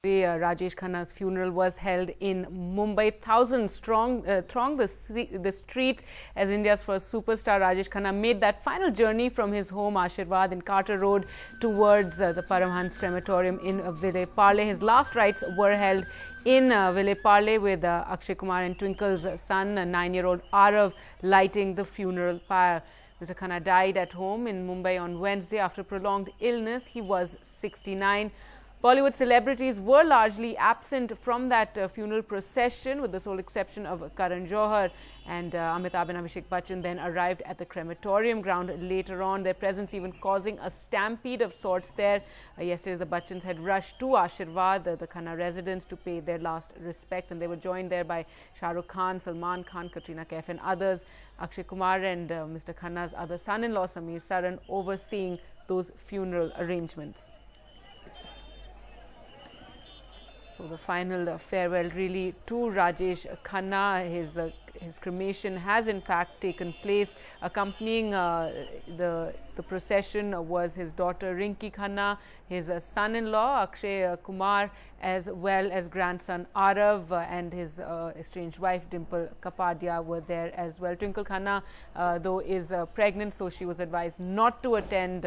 Rajesh Khanna's funeral was held in Mumbai. Thousands thronged the streets as India's first superstar Rajesh Khanna made that final journey from his home Ashirwad in Carter Road towards the Paramhans crematorium in Vile Parle. His last rites were held in Vile Parle with Akshay Kumar and Twinkle's son, 9-year-old Arav, lighting the funeral pyre. Mr. Khanna died at home in Mumbai on Wednesday after prolonged illness. He was 69. Bollywood celebrities were largely absent from that funeral procession, with the sole exception of Karan Johar, and Amitabh and Abhishek Bachchan then arrived at the crematorium ground later on, their presence even causing a stampede of sorts there. Yesterday, the Bachchans had rushed to Ashirwad, the Khanna residence, to pay their last respects, and they were joined there by Shah Rukh Khan, Salman Khan, Katrina Kaif and others. Akshay Kumar and Mr. Khanna's other son-in-law, Sameer Saran, overseeing those funeral arrangements. So the final farewell really to Rajesh Khanna. His cremation has in fact taken place. Accompanying the procession was his daughter Rinki Khanna, his son-in-law Akshay Kumar, as well as grandson Arav and his estranged wife Dimple Kapadia were there as well. Twinkle Khanna, though, is pregnant, so she was advised not to attend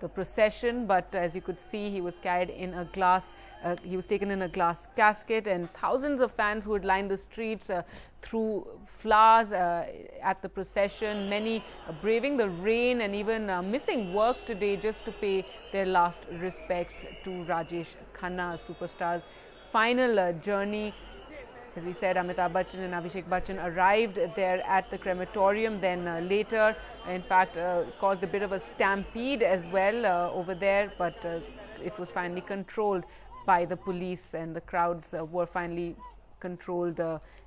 the procession, but as you could see, he was carried in a glass, he was taken in a glass casket, and thousands of fans who had lined the streets threw flowers at the procession, many braving the rain and even missing work today just to pay their last respects to Rajesh Khanna, superstar's final journey. As we said, Amitabh Bachchan and Abhishek Bachchan arrived there at the crematorium. Then later, in fact, caused a bit of a stampede as well over there, but it was finally controlled by the police, and the crowds were finally controlled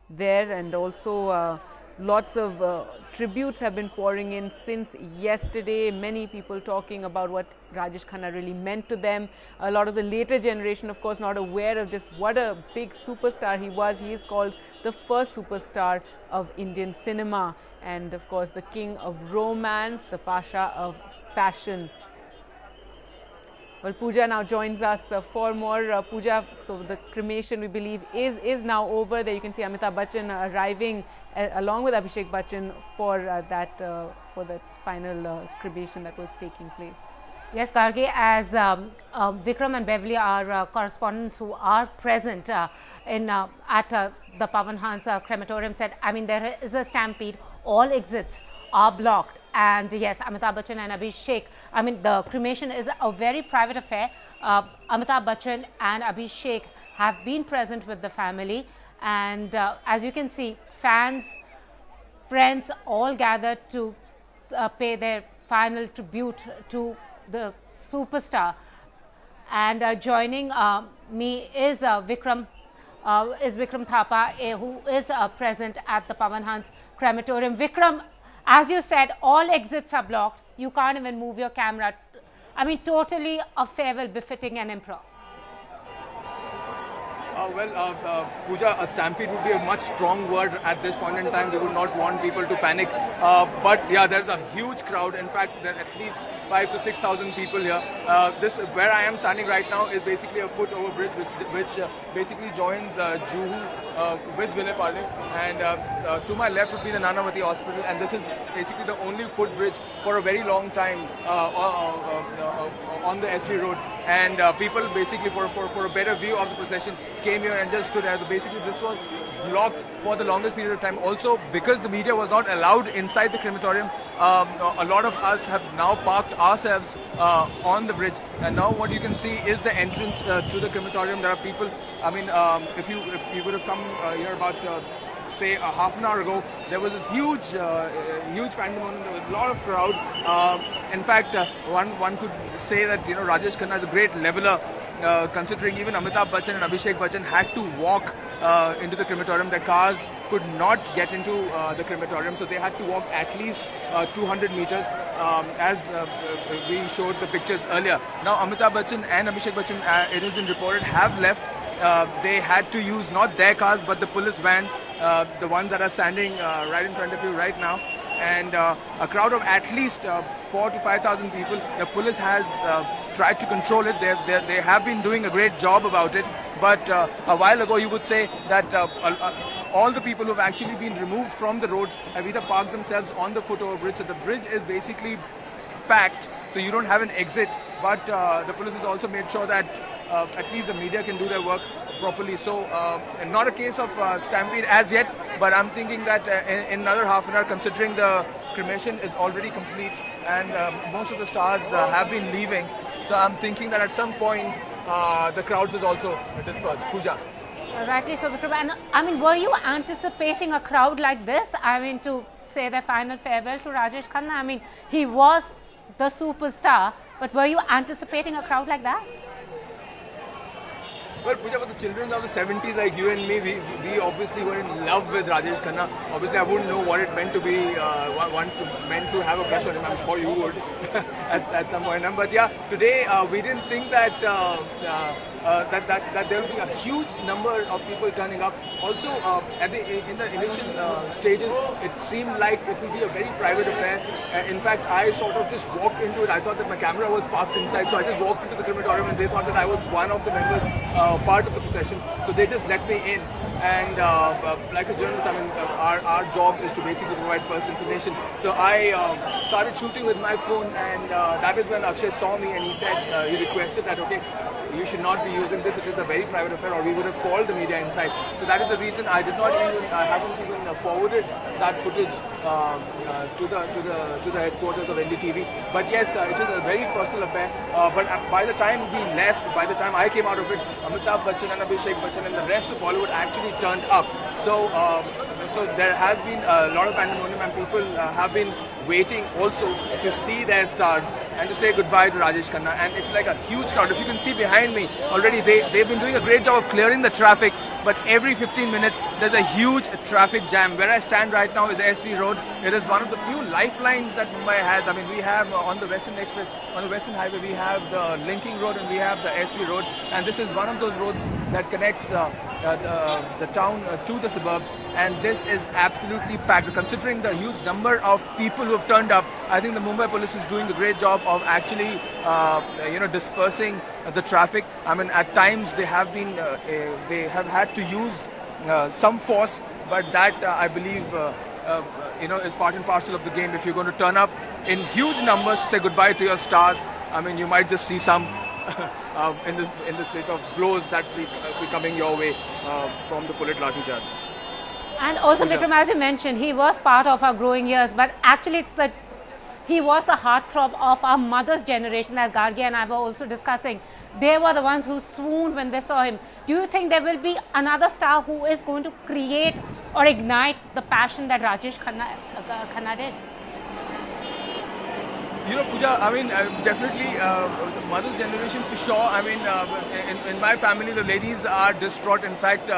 there. And also lots of tributes have been pouring in since yesterday. Many people talking about what Rajesh Khanna really meant to them. A lot of the later generation, of course, not aware of just what a big superstar he was. He is called the first superstar of Indian cinema, and of course the king of romance, the pasha of passion. Well, Pooja now joins us for more. Pooja, so the cremation, we believe, is now over. There you can see Amitabh Bachchan arriving along with Abhishek Bachchan for the final cremation that was taking place. Yes, Gargi, as Vikram and Beverly are correspondents who are present at the Pavanhans crematorium, said, I mean, there is a stampede. All exits are blocked, and yes, Amitabh Bachchan and Abhishek, I mean, the cremation is a very private affair. Amitabh Bachchan and Abhishek have been present with the family, and as you can see, fans, friends all gathered to pay their final tribute to the superstar. And joining me is Vikram Thapa, who is present at the Pavanhans crematorium. Vikram, as you said, all exits are blocked. You can't even move your camera. I mean, totally a farewell befitting an emperor. Pooja, a stampede would be a much strong word at this point in time. We would not want people to panic. But yeah, there's a huge crowd. In fact, there are at least 5,000 to 6,000 people here. This, where I am standing right now, is basically a foot-over bridge, which basically joins Juhu with Vile Parle. And to my left would be the Nanavati Hospital. And this is basically the only footbridge for a very long time on the SV road. And people basically, for a better view of the procession, came here and just stood there. So basically, this was blocked for the longest period of time. Also, because the media was not allowed inside the crematorium, a lot of us have now parked ourselves on the bridge. And now what you can see is the entrance to the crematorium. There are people, I mean, if you would have come here about say a half an hour ago, there was this huge pandemonium. There was a lot of crowd. In fact, one could say that, you know, Rajesh Khanna is a great leveler, considering even Amitabh Bachchan and Abhishek Bachchan had to walk into the crematorium. Their cars could not get into the crematorium, so they had to walk at least 200 meters, as we showed the pictures earlier. Now, Amitabh Bachchan and Abhishek Bachchan, it has been reported, have left. They had to use not their cars but the police vans, the ones that are standing right in front of you right now. And a crowd of at least 4,000 to 5,000 people. The police has tried to control it. They have been doing a great job about it. But a while ago, you would say that all the people who have actually been removed from the roads have either parked themselves on the foot overbridge. So the bridge is basically packed, so you don't have an exit. But the police has also made sure that at least the media can do their work properly. So not a case of stampede as yet, but I'm thinking that in another half an hour, considering the cremation is already complete and most of the stars have been leaving, so I'm thinking that at some point the crowds will also disperse. Pooja. Rightly so, Vikram. And I mean, were you anticipating a crowd like this? I mean, to say their final farewell to Rajesh Khanna? I mean, he was the superstar, but were you anticipating a crowd like that? Well, Pooja, for the children of the 70s like you and me, we obviously were in love with Rajesh Khanna. Obviously, I wouldn't know what it meant to be, meant to have a crush on him. I'm sure you would at some point. But yeah, today we didn't think that that there will be a huge number of people turning up. Also, in the initial stages, it seemed like it would be a very private affair. In fact, I sort of just walked into it. I thought that my camera was parked inside, so I just walked into the crematorium, and they thought that I was one of the members. Part of the procession, so they just let me in, and like a journalist, I mean, our job is to basically provide first information. So I started shooting with my phone, and that is when Akshay saw me, and he said, he requested that, okay, you should not be using this, it is a very private affair, or we would have called the media inside. So that is the reason I haven't even forwarded that footage to the headquarters of NDTV. But yes, it is a very personal affair. But by the time we left, by the time I came out of it, Amitabh Bachchan and Abhishek Bachchan and the rest of Bollywood actually turned up. So there has been a lot of pandemonium, and people have been waiting also to see their stars and to say goodbye to Rajesh Khanna. And it's like a huge crowd. If you can see behind me already, they've been doing a great job of clearing the traffic, but every 15 minutes there's a huge traffic jam. Where I stand right now is SV Road. It is one of the few lifelines that Mumbai has. I mean, we have on the Western Express, on the Western Highway, we have the linking road and we have the SV Road, and this is one of those roads that connects the town to the suburbs, and this is absolutely packed. Considering the huge number of people who have turned up, I think the Mumbai police is doing a great job of actually dispersing the traffic. I mean, at times they have had to use some force, but that I believe is part and parcel of the game. If you're going to turn up in huge numbers to say goodbye to your stars, I mean, you might just see some in the space of blows that be coming your way from the bullet lathi charge. And also, Vikram, as you mentioned, he was part of our growing years, but actually he was the heartthrob of our mother's generation, as Gargi and I were also discussing. They were the ones who swooned when they saw him. Do you think there will be another star who is going to create or ignite the passion that Rajesh Khanna did? You know, Pooja, I mean, definitely the mother's generation for sure. I mean, in my family, the ladies are distraught. In fact,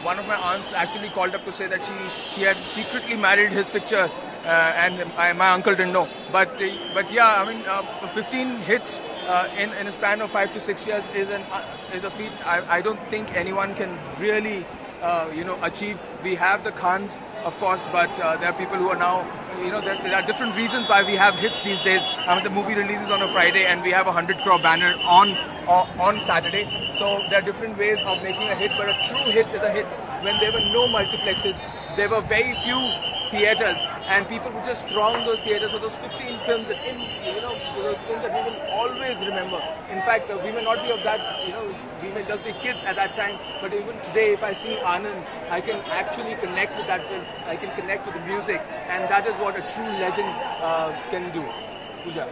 one of my aunts actually called up to say that she had secretly married his picture, and my uncle didn't know. But yeah, I mean, 15 hits in a span of 5 to 6 years is a feat I don't think anyone can really achieve. We have the Khans, of course, but there are people who are now, there are different reasons why we have hits these days. I mean, the movie releases on a Friday and we have a 100 crore banner on Saturday. So there are different ways of making a hit, but a true hit is a hit when there were no multiplexes. There were very few theatres, and people would just throng those theatres. So those 15 films that those films that we will always remember. In fact, we may not be of that, we may just be kids at that time, but even today, if I see Anand, I can actually connect with that film. I can connect with the music, and that is what a true legend can do. Pooja.